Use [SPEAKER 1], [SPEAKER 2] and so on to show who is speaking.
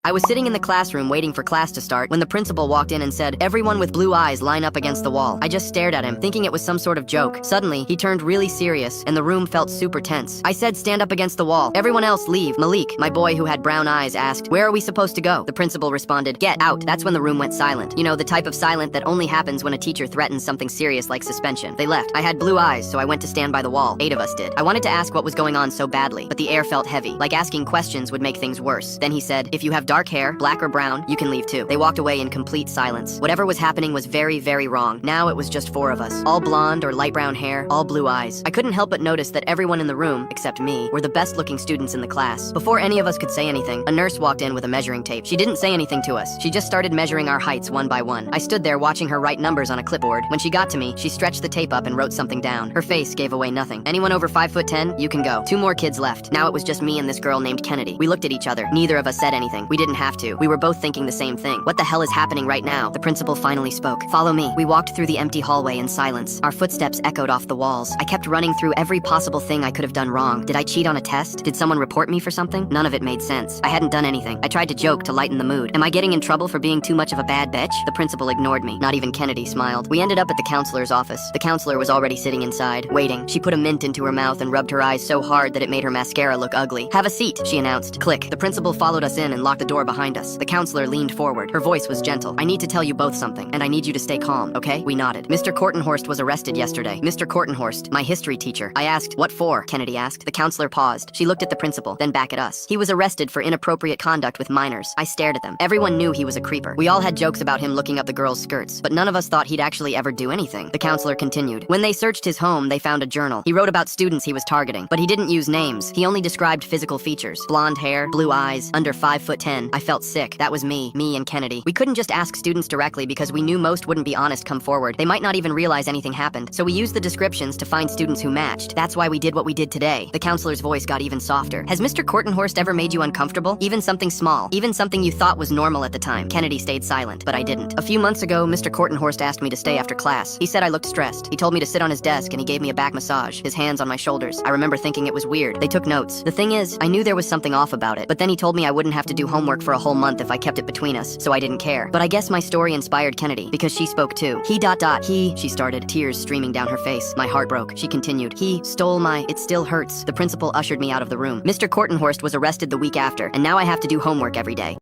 [SPEAKER 1] I was sitting in the classroom waiting for class to start when the principal walked in and said, "Everyone with blue eyes line up against the wall." I just stared at him, thinking it was some sort of joke. Suddenly, he turned really serious, and the room felt super tense. I said, "Stand up against the wall. Everyone else leave." Malik, my boy who had brown eyes, asked, "Where are we supposed to go?" The principal responded, "Get out." That's when the room went silent. You know, the type of silent that only happens when a teacher threatens something serious like suspension. They left. I had blue eyes, so I went to stand by the wall. 8 of us did. I wanted to ask what was going on so badly, but the air felt heavy, like asking questions would make things worse. Then he said, "If you have dark hair, black or brown, you can leave too." They walked away in complete silence. Whatever was happening was very, very wrong. Now it was just 4 of us. All blonde or light brown hair, all blue eyes. I couldn't help but notice that everyone in the room, except me, were the best looking students in the class. Before any of us could say anything, a nurse walked in with a measuring tape. She didn't say anything to us. She just started measuring our heights one by one. I stood there watching her write numbers on a clipboard. When she got to me, she stretched the tape up and wrote something down. Her face gave away nothing. "Anyone over 5'10", you can go." 2 more kids left. Now it was just me and this girl named Kennedy. We looked at each other. Neither of us said anything. We didn't have to. We were both thinking the same thing. What the hell is happening right now? The principal finally spoke. "Follow me." We walked through the empty hallway in silence. Our footsteps echoed off the walls. I kept running through every possible thing I could have done wrong. Did I cheat on a test? Did someone report me for something? None of it made sense. I hadn't done anything. I tried to joke to lighten the mood. Am I getting in trouble for being too much of a bad bitch? The principal ignored me. Not even Kennedy smiled. We ended up at the counselor's office. The counselor was already sitting inside, waiting. She put a mint into her mouth and rubbed her eyes so hard that it made her mascara look ugly. "Have a seat," she announced. Click. The principal followed us in and locked the door behind us. The counselor leaned forward. Her voice was gentle. "I need to tell you both something, and I need you to stay calm, okay?" We nodded. "Mr. Kortenhorst was arrested yesterday." "Mr. Kortenhorst, my history teacher." I asked, "What for?" Kennedy asked. The counselor paused. She looked at the principal, then back at us. "He was arrested for inappropriate conduct with minors." I stared at them. Everyone knew he was a creeper. We all had jokes about him looking up the girls' skirts, but none of us thought he'd actually ever do anything. The counselor continued. "When they searched his home, they found a journal. He wrote about students he was targeting, but he didn't use names. He only described physical features. Blonde hair, blue eyes, under 5'10". I felt sick. That was me and Kennedy. We couldn't just ask students directly because we knew most wouldn't be honest come forward. They might not even realize anything happened. So we used the descriptions to find students who matched. That's why we did what we did today." The counselor's voice got even softer. "Has Mr. Kortenhorst ever made you uncomfortable? Even something small? Even something you thought was normal at the time?" Kennedy stayed silent, but I didn't. "A few months ago, Mr. Kortenhorst asked me to stay after class. He said I looked stressed. He told me to sit on his desk and he gave me a back massage, his hands on my shoulders. I remember thinking it was weird. They took notes. The thing is, I knew there was something off about it, but then he told me I wouldn't have to do homework for a whole month if I kept it between us, so I didn't care. But I guess my story inspired Kennedy, because she spoke too. She started, tears streaming down her face. My heart broke. She continued, "He stole my, it still hurts." The principal ushered me out of the room. "Mr. Kortenhorst was arrested the week after, and now I have to do homework every day."